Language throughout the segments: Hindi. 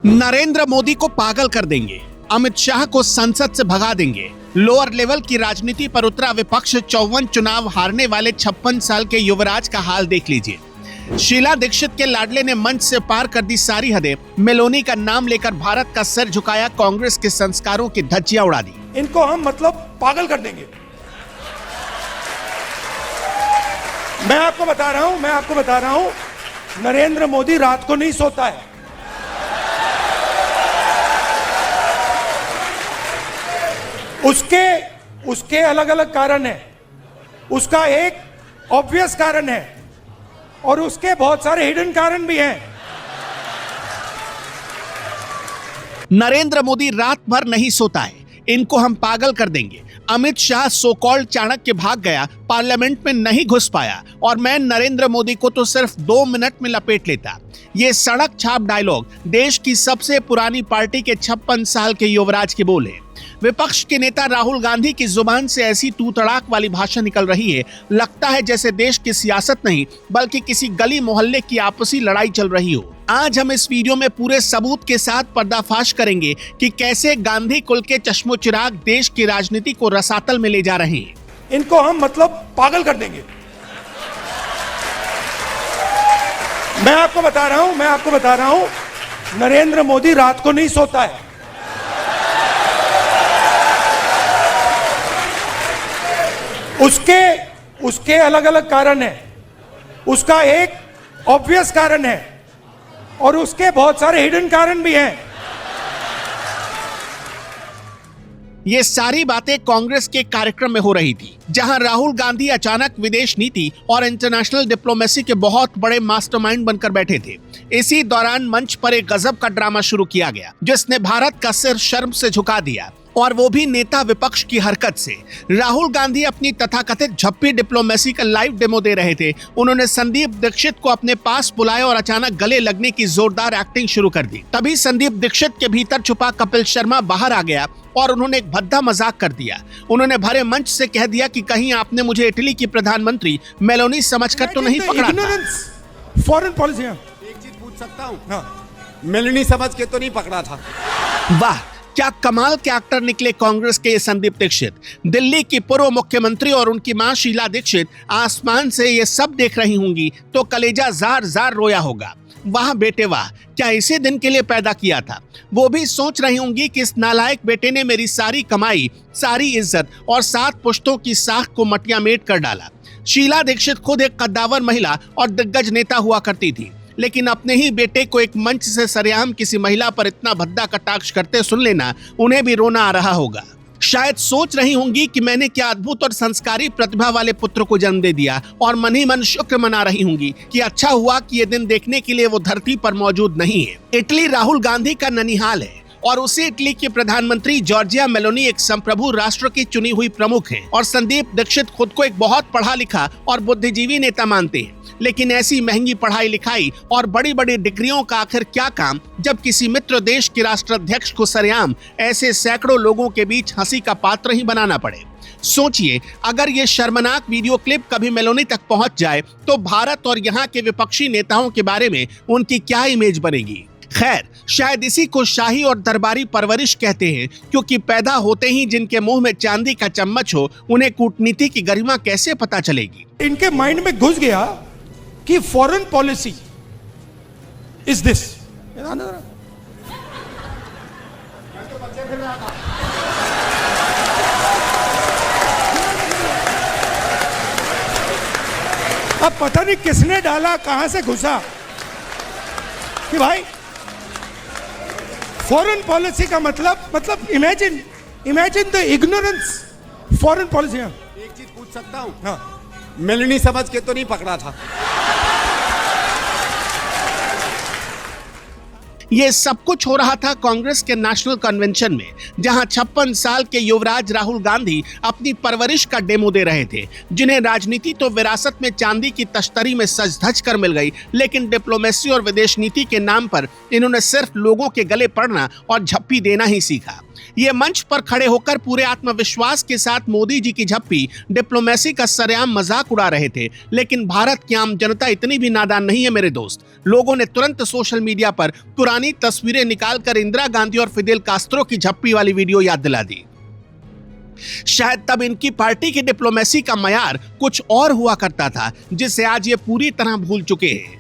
नरेंद्र मोदी को पागल कर देंगे, अमित शाह को संसद से भगा देंगे। लोअर लेवल की राजनीति पर उतरा विपक्ष। 54 चुनाव हारने वाले 56 साल के युवराज का हाल देख लीजिए। शीला दीक्षित के लाडले ने मंच से पार कर दी सारी हदें। मेलोनी का नाम लेकर भारत का सिर झुकाया, कांग्रेस के संस्कारों की धज्जियां उड़ा दी। इनको हम पागल कर देंगे। मैं आपको बता रहा हूं, नरेंद्र मोदी रात को नहीं सोता है। उसके अलग अलग कारण है। उसका एक ऑब्वियस कारण है और उसके बहुत सारे हिडन कारण भी हैं। नरेंद्र मोदी रात भर नहीं सोता है, इनको हम पागल कर देंगे। अमित शाह सो कॉल्ड चाणक्य भाग गया, पार्लियामेंट में नहीं घुस पाया और मैं नरेंद्र मोदी को तो सिर्फ 2 मिनट में लपेट लेता। ये सड़क छाप डायलॉग देश की सबसे पुरानी पार्टी के 56 साल के युवराज के बोल है। विपक्ष के नेता राहुल गांधी की जुबान से ऐसी तू तड़ाक वाली भाषा निकल रही है, लगता है जैसे देश की सियासत नहीं बल्कि किसी गली मोहल्ले की आपसी लड़ाई चल रही हो। आज हम इस वीडियो में पूरे सबूत के साथ पर्दाफाश करेंगे कि कैसे गांधी कुल के चश्मो चिराग देश की राजनीति को रसातल में ले जा रहे हैं। इनको हम पागल कर देंगे। मैं आपको बता रहा हूं, नरेंद्र मोदी रात को नहीं सोता है। उसके अलग अलग कारण है। उसका एक ऑब्वियस कारण है और उसके बहुत सारे हिडन कारण भी हैं। ये सारी बातें कांग्रेस के कार्यक्रम में हो रही थी, जहां राहुल गांधी अचानक विदेश नीति और इंटरनेशनल डिप्लोमेसी के बहुत बड़े मास्टरमाइंड बनकर बैठे थे। इसी दौरान मंच पर एक गजब का ड्रामा शुरू किया गया, जिसने भारत का सिर शर्म से झुका दिया, और वो भी नेता विपक्ष की हरकत से। राहुल गांधी अपनी तथाकथित झप्पी डिप्लोमेसी का लाइव डेमो दे रहे थे। उन्होंने संदीप दीक्षित को अपने पास बुलाया और अचानक गले लगने की जोरदार एक्टिंग शुरू कर दी। तभी संदीप दीक्षित के भीतर छुपा कपिल शर्मा बाहर आ गया और उन्होंने एक भद्दा मजाक कर दिया। उन्होंने भरे मंच से कह दिया कि कहीं आपने मुझे इटली की प्रधानमंत्री मेलोनी समझकर तो नहीं पकड़ा था। Foreign policy. एक चीज पूछ सकता हूँ? मेलोनी समझ के तो नहीं पकड़ा था। वाह, क्या कमाल के एक्टर निकले कांग्रेस के ये संदीप दीक्षित। दिल्ली की पूर्व मुख्यमंत्री और उनकी मां शीला दीक्षित आसमान से ये सब देख रही होंगी तो कलेजा जार जार रोया होगा। वाह बेटे वाह, क्या इसी दिन के लिए पैदा किया था। वो भी सोच रही होंगी कि इस नालायक बेटे ने मेरी सारी कमाई, सारी इज्जत और 7 पुश्तों की साख को मटिया मेट कर डाला। शीला दीक्षित खुद एक कद्दावर महिला और दिग्गज नेता हुआ करती थी, लेकिन अपने ही बेटे को एक मंच से सरेआम किसी महिला पर इतना भद्दा कटाक्ष करते सुन लेना उन्हें भी रोना आ रहा होगा। शायद सोच रही होंगी कि मैंने क्या अद्भुत और संस्कारी प्रतिभा वाले पुत्र को जन्म दे दिया, और मन ही मन शुक्र मना रही होंगी कि अच्छा हुआ कि ये दिन देखने के लिए वो धरती पर मौजूद नहीं है। इटली राहुल गांधी का ननिहाल है और उसी इटली की प्रधानमंत्री जॉर्जिया मेलोनी एक संप्रभु राष्ट्र की चुनी हुई प्रमुख है, और संदीप दीक्षित खुद को एक बहुत पढ़ा लिखा और बुद्धिजीवी नेता मानते हैं। लेकिन ऐसी महंगी पढ़ाई लिखाई और बड़ी बड़ी डिग्रियों का आखिर क्या काम, जब किसी मित्र देश के राष्ट्राध्यक्ष को सरेआम ऐसे सैकड़ों लोगों के बीच हंसी का पात्र ही बनाना पड़े। सोचिए, अगर ये शर्मनाक वीडियो क्लिप कभी मेलोनी तक पहुंच जाए तो भारत और यहाँ के विपक्षी नेताओं के बारे में उनकी क्या इमेज बनेगी। खैर, शायद इसी को शाही और दरबारी परवरिश कहते हैं, क्योंकि पैदा होते ही जिनके मुंह में चांदी का चम्मच हो उन्हें कूटनीति की गरिमा कैसे पता चलेगी। इनके माइंड में घुस गया कि फॉरेन पॉलिसी इज दिस। अब पता नहीं किसने डाला, कहां से घुसा कि भाई फॉरेन पॉलिसी का मतलब imagine the ignorance. Foreign policy. एक चीज पूछ सकता हूँ? हाँ। मेलोनी समझ के तो नहीं पकड़ा था। ये सब कुछ हो रहा था कांग्रेस के नेशनल कन्वेंशन में, जहां 56 साल के युवराज राहुल गांधी अपनी परवरिश का डेमो दे रहे थे, जिन्हें राजनीति तो विरासत में चांदी की तश्तरी में सज धज कर मिल गई, लेकिन डिप्लोमेसी और विदेश नीति के नाम पर इन्होंने सिर्फ लोगों के गले पड़ना और झप्पी देना ही सीखा। ये मंच पर खड़े होकर पूरे आत्मविश्वास के साथ मोदी जी की झप्पी डिप्लोमेसी का सरेआम मजाक उड़ा रहे थे। लेकिन भारत की आम जनता इतनी भी नादान नहीं है मेरे दोस्त। लोगों ने तुरंत सोशल मीडिया पर पुरानी तस्वीरें निकालकर इंदिरा गांधी और फिदेल कास्त्रो की झप्पी वाली वीडियो याद दिला दी। शायद तब इनकी पार्टी की डिप्लोमेसी का मयार कुछ और हुआ करता था, जिसे आज ये पूरी तरह भूल चुके हैं।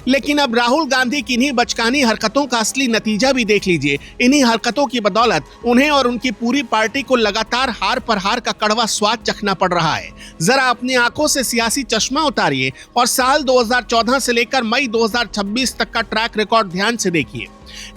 लेकिन अब राहुल गांधी की इन्हीं बचकानी हरकतों का असली नतीजा भी देख लीजिए। इन्हीं हरकतों की बदौलत उन्हें और उनकी पूरी पार्टी को लगातार हार पर हार का कड़वा स्वाद चखना पड़ रहा है। जरा अपनी आंखों से सियासी चश्मा उतारिए और साल 2014 से लेकर मई 2026 तक का ट्रैक रिकॉर्ड ध्यान से देखिए।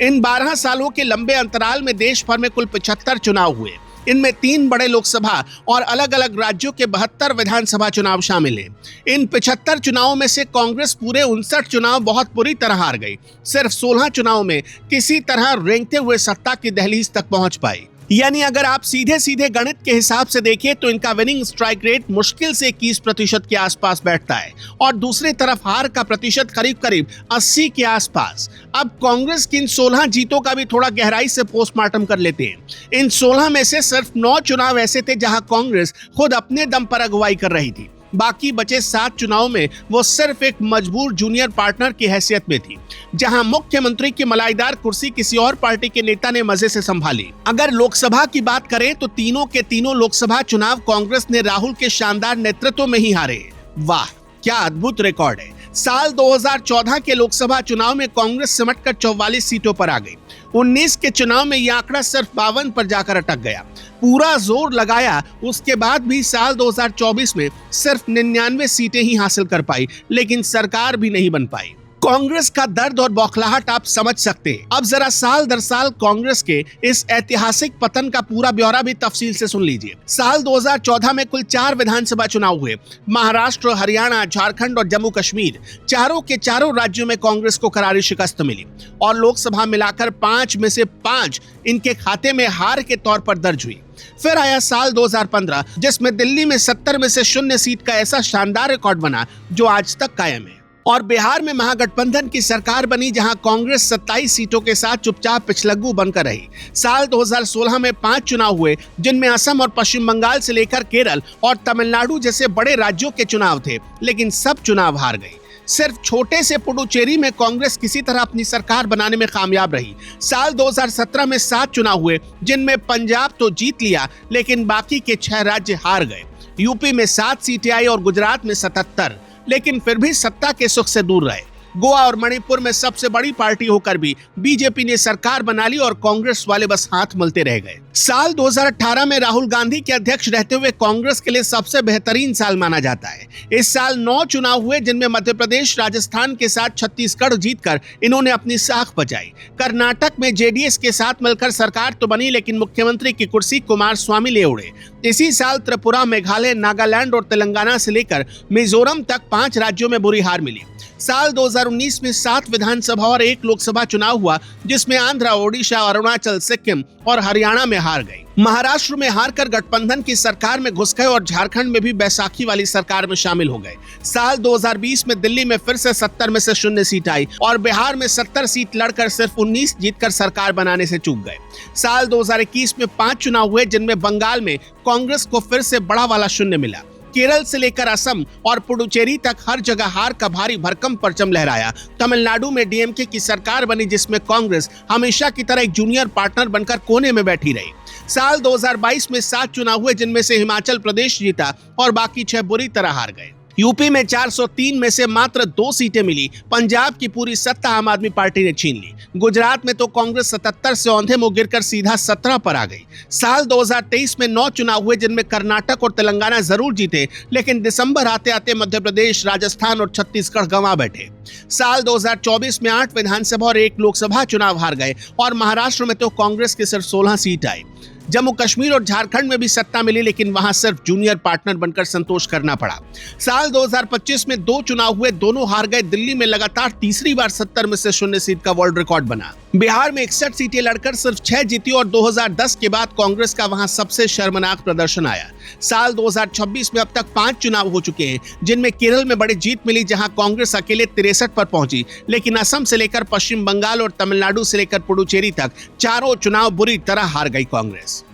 इन 12 सालों के लंबे अंतराल में देश भर में कुल 75 चुनाव हुए। इनमें 3 बड़े लोकसभा और अलग अलग राज्यों के 72 विधानसभा चुनाव शामिल हैं। इन 75 चुनावों में से कांग्रेस पूरे 59 चुनाव बहुत बुरी तरह हार गई। सिर्फ 16 चुनाव में किसी तरह रेंगते हुए सत्ता की दहलीज तक पहुंच पाई। यानी अगर आप सीधे सीधे गणित के हिसाब से देखें तो इनका विनिंग स्ट्राइक रेट मुश्किल से 21% के आसपास बैठता है और दूसरी तरफ हार का प्रतिशत करीब करीब 80 के आसपास। अब कांग्रेस की इन 16 जीतों का भी थोड़ा गहराई से पोस्टमार्टम कर लेते हैं। इन 16 में से सिर्फ 9 चुनाव ऐसे थे जहां कांग्रेस खुद अपने दम पर अगुवाई कर रही थी। बाकी बचे 7 चुनाव में वो सिर्फ एक मजबूर जूनियर पार्टनर की हैसियत में थी, जहां मुख्यमंत्री की मलाईदार कुर्सी किसी और पार्टी के नेता ने मजे से संभाली। अगर लोकसभा की बात करें तो तीनों के तीनों लोकसभा चुनाव कांग्रेस ने राहुल के शानदार नेतृत्व में ही हारे। वाह, क्या अद्भुत रिकॉर्ड है। साल 2014 के लोकसभा चुनाव में कांग्रेस सिमटकर 44 सीटों पर आ गई। 19 के चुनाव में यह आंकड़ा सिर्फ 52 पर जाकर अटक गया। पूरा जोर लगाया, उसके बाद भी साल 2024 में सिर्फ 99 सीटें ही हासिल कर पाई, लेकिन सरकार भी नहीं बन पाई। कांग्रेस का दर्द और बौखलाहट आप समझ सकते हैं। अब जरा साल दर साल कांग्रेस के इस ऐतिहासिक पतन का पूरा ब्यौरा भी तफसील से सुन लीजिए। साल 2014 में कुल 4 विधानसभा चुनाव हुए। महाराष्ट्र, हरियाणा, झारखंड और जम्मू कश्मीर, चारों के चारों राज्यों में कांग्रेस को करारी शिकस्त मिली और लोकसभा मिलाकर 5 में से 5 इनके खाते में हार के तौर पर दर्ज हुई। फिर आया साल 2015, जिसमें दिल्ली में 70 में से 0 सीट का ऐसा शानदार रिकॉर्ड बना जो आज तक कायम है। और बिहार में महागठबंधन की सरकार बनी, जहां कांग्रेस 27 सीटों के साथ चुपचाप पिछलग्गू बनकर रही। साल 2016 में 5 चुनाव हुए, जिनमें असम और पश्चिम बंगाल से लेकर केरल और तमिलनाडु जैसे बड़े राज्यों के चुनाव थे, लेकिन सब चुनाव हार गई। सिर्फ छोटे से पुडुचेरी में कांग्रेस किसी तरह अपनी सरकार बनाने में कामयाब रही। साल 2017 में 7 चुनाव हुए, जिनमें पंजाब तो जीत लिया, लेकिन बाकी के 6 राज्य हार गए। यूपी में 7 सीटें आई और गुजरात में 77, लेकिन फिर भी सत्ता के सुख से दूर रहे। गोवा और मणिपुर में सबसे बड़ी पार्टी होकर भी बीजेपी ने सरकार बना ली और कांग्रेस वाले बस हाथ मलते रह गए। साल 2018 में राहुल गांधी के अध्यक्ष रहते हुए कांग्रेस के लिए सबसे बेहतरीन साल माना जाता है। इस साल 9 चुनाव हुए, जिनमें मध्य प्रदेश, राजस्थान के साथ छत्तीसगढ़ जीतकर इन्होंने अपनी साख बचाई। कर्नाटक में जेडीएस के साथ मिलकर सरकार तो बनी, लेकिन मुख्यमंत्री की कुर्सी कुमारस्वामी ले उड़े। इसी साल त्रिपुरा, मेघालय, नागालैंड और तेलंगाना से लेकर मिजोरम तक 5 राज्यों में बुरी हार मिली। साल 2019 में 7 विधानसभा और 1 लोकसभा चुनाव हुआ, जिसमें आंध्र, ओडिशा, अरुणाचल, सिक्किम और हरियाणा में हार गई। महाराष्ट्र में हारकर गठबंधन की सरकार में घुस गए और झारखंड में भी बैसाखी वाली सरकार में शामिल हो गए। साल 2020 में दिल्ली में फिर से 70 में से 0 सीट आई और बिहार में 70 सीट लड़कर सिर्फ 19 जीतकर सरकार बनाने से चूक गए। साल 2021 में 5 चुनाव हुए, जिनमें बंगाल में कांग्रेस को फिर से बड़ा वाला 0 मिला। केरल से लेकर असम और पुडुचेरी तक हर जगह हार का भारी भरकम परचम लहराया। तमिलनाडु में डीएमके की सरकार बनी, जिसमें कांग्रेस हमेशा की तरह एक जूनियर पार्टनर बनकर कोने में बैठी रही। साल 2022 में 7 चुनाव हुए, जिनमें से हिमाचल प्रदेश जीता और बाकी 6 बुरी तरह हार गए। यूपी में 403 में से मात्र 2 सीटें मिली। पंजाब की पूरी सत्ता आम आदमी पार्टी ने छीन ली। गुजरात में तो कांग्रेस 77 से औंधे मुंह गिरकर सीधा 17 पर आ गई। साल 2023 में 9 चुनाव हुए, जिनमें कर्नाटक और तेलंगाना जरूर जीते, लेकिन दिसंबर आते आते मध्य प्रदेश, राजस्थान और छत्तीसगढ़ गंवा बैठे। साल 2024 में 8 विधानसभा और 1 लोकसभा चुनाव हार गए और महाराष्ट्र में तो कांग्रेस के सिर्फ 16 सीट आई। जम्मू कश्मीर और झारखंड में भी सत्ता मिली, लेकिन वहां सिर्फ जूनियर पार्टनर बनकर संतोष करना पड़ा। साल 2025 में 2 चुनाव हुए, दोनों हार गए। दिल्ली में लगातार तीसरी बार 70 में से 0 सीट का वर्ल्ड रिकॉर्ड बना। बिहार में 61 सीटें लड़कर सिर्फ 6 जीती और 2010 के बाद कांग्रेस का वहां सबसे शर्मनाक प्रदर्शन आया। साल 2026 में अब तक 5 चुनाव हो चुके हैं, जिनमें केरल में बड़ी जीत मिली, जहां कांग्रेस अकेले 63 पर पहुंची, लेकिन असम से लेकर पश्चिम बंगाल और तमिलनाडु से लेकर पुडुचेरी तक चारों चुनाव बुरी तरह हार गई कांग्रेस।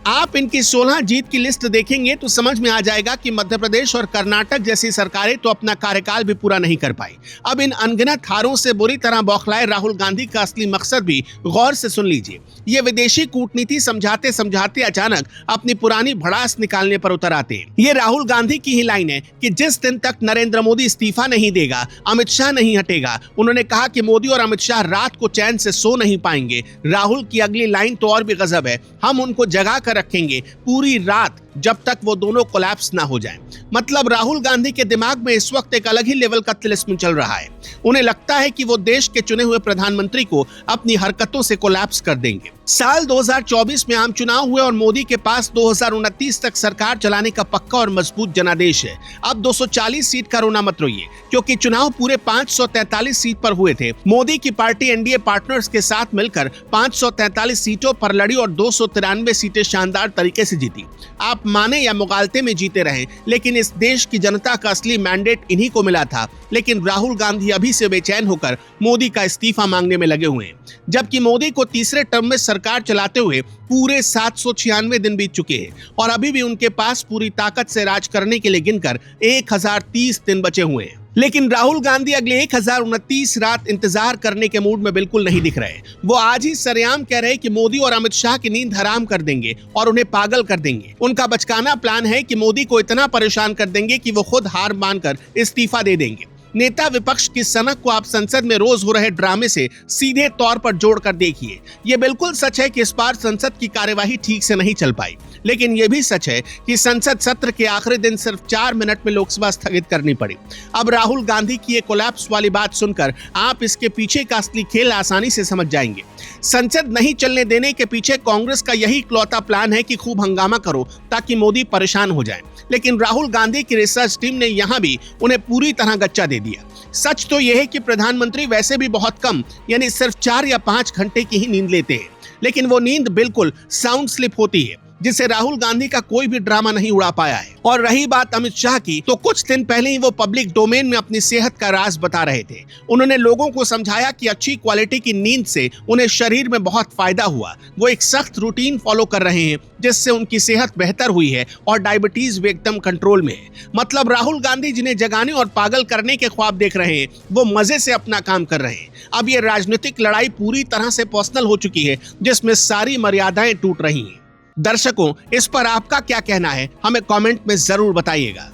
आप इनकी 16 जीत की लिस्ट देखेंगे तो समझ में आ जाएगा कि मध्य प्रदेश और कर्नाटक जैसी सरकारें तो अपना कार्यकाल भी पूरा नहीं कर पाई। अब इन अनगिनत हारों से बुरी तरह बौखलाए राहुल गांधी का असली मकसद भी गौर से सुन लीजिए। ये विदेशी कूटनीति समझाते समझाते अचानक अपनी पुरानी भड़ास निकालने पर उतर आते हैं। ये राहुल गांधी की ही लाइन है कि जिस दिन तक नरेंद्र मोदी इस्तीफा नहीं देगा, अमित शाह नहीं हटेगा। उन्होंने कहा कि मोदी और अमित शाह रात को चैन से सो नहीं पाएंगे। राहुल की अगली लाइन तो और भी गजब है, हम उनको जगा कर रखेंगे पूरी रात जब तक वो दोनों कोलैप्स ना हो जाएं। मतलब राहुल गांधी के दिमाग में इस वक्त एक अलग ही लेवल का तिलिस्म चल रहा है। उन्हें लगता है कि वो देश के चुने हुए प्रधानमंत्री को अपनी हरकतों से कोलैप्स कर देंगे। साल 2024 में आम चुनाव हुए और मोदी के पास 2029 तक सरकार चलाने का पक्का और मजबूत जनादेश है। अब 240 सीट का रोना मत रोइए, क्योंकि चुनाव पूरे 543 सीट पर हुए थे। मोदी की पार्टी एनडीए पार्टनर्स के साथ मिलकर 543 सीटों पर लड़ी और 293 सीटें शानदार तरीके से जीती। आप माने या मुगालते में जीते रहे, लेकिन इस देश की जनता का असली मैंडेट इन्हीं को मिला था। लेकिन राहुल गांधी अभी से बेचैन होकर मोदी का इस्तीफा मांगने में लगे हुए हैं, जबकि मोदी को तीसरे टर्म में सरकार चलाते हुए पूरे 796 दिन बीत चुके हैं और अभी भी उनके पास पूरी ताकत से राज करने के लिए गिनकर 1030 दिन बचे हुए हैं। लेकिन राहुल गांधी अगले 1029 रात इंतजार करने के मूड में बिल्कुल नहीं दिख रहे। वो आज ही सरेआम कह रहे कि मोदी और अमित शाह की नींद हराम कर देंगे और उन्हें पागल कर देंगे। उनका बचकाना प्लान है कि मोदी को इतना परेशान कर देंगे कि वो खुद हार मानकर इस्तीफा दे देंगे। नेता विपक्ष की सनक को आप संसद में रोज हो रहे ड्रामे से सीधे तौर पर जोड़कर देखिए। ये बिल्कुल सच है कि इस बार संसद की कार्यवाही ठीक से नहीं चल पाई, लेकिन यह भी सच है कि संसद सत्र के आखिरी दिन सिर्फ 4 मिनट में लोकसभा स्थगित करनी पड़ी। अब राहुल गांधी की ये कोलैप्स वाली बात सुनकर आप इसके पीछे का असली खेल आसानी से समझ जाएंगे। संसद नहीं चलने देने के पीछे कांग्रेस का यही इकलौता प्लान है कि खूब हंगामा करो ताकि मोदी परेशान हो जाए। लेकिन राहुल गांधी की रिसर्च टीम ने यहां भी उन्हें पूरी तरह गच्चा दे दिया। सच तो यह है कि प्रधानमंत्री वैसे भी बहुत कम, यानी सिर्फ 4 या 5 घंटे की ही नींद लेते हैं, लेकिन वो नींद बिल्कुल साउंड स्लिप होती है, जिससे राहुल गांधी का कोई भी ड्रामा नहीं उड़ा पाया है। और रही बात अमित शाह की, तो कुछ दिन पहले ही वो पब्लिक डोमेन में अपनी सेहत का राज बता रहे थे। उन्होंने लोगों को समझाया कि अच्छी क्वालिटी की नींद से उन्हें शरीर में बहुत फायदा हुआ। वो एक सख्त रूटीन फॉलो कर रहे हैं, जिससे उनकी सेहत बेहतर हुई है और डायबिटीज भी एकदम कंट्रोल में है। मतलब राहुल गांधी जिन्हें जगाने और पागल करने के ख्वाब देख रहे हैं, वो मजे से अपना काम कर रहे हैं। अब ये राजनीतिक लड़ाई पूरी तरह से पर्सनल हो चुकी है, जिसमें सारी मर्यादाएं टूट रही हैं। दर्शकों, इस पर आपका क्या कहना है, हमें कमेंट में जरूर बताइएगा।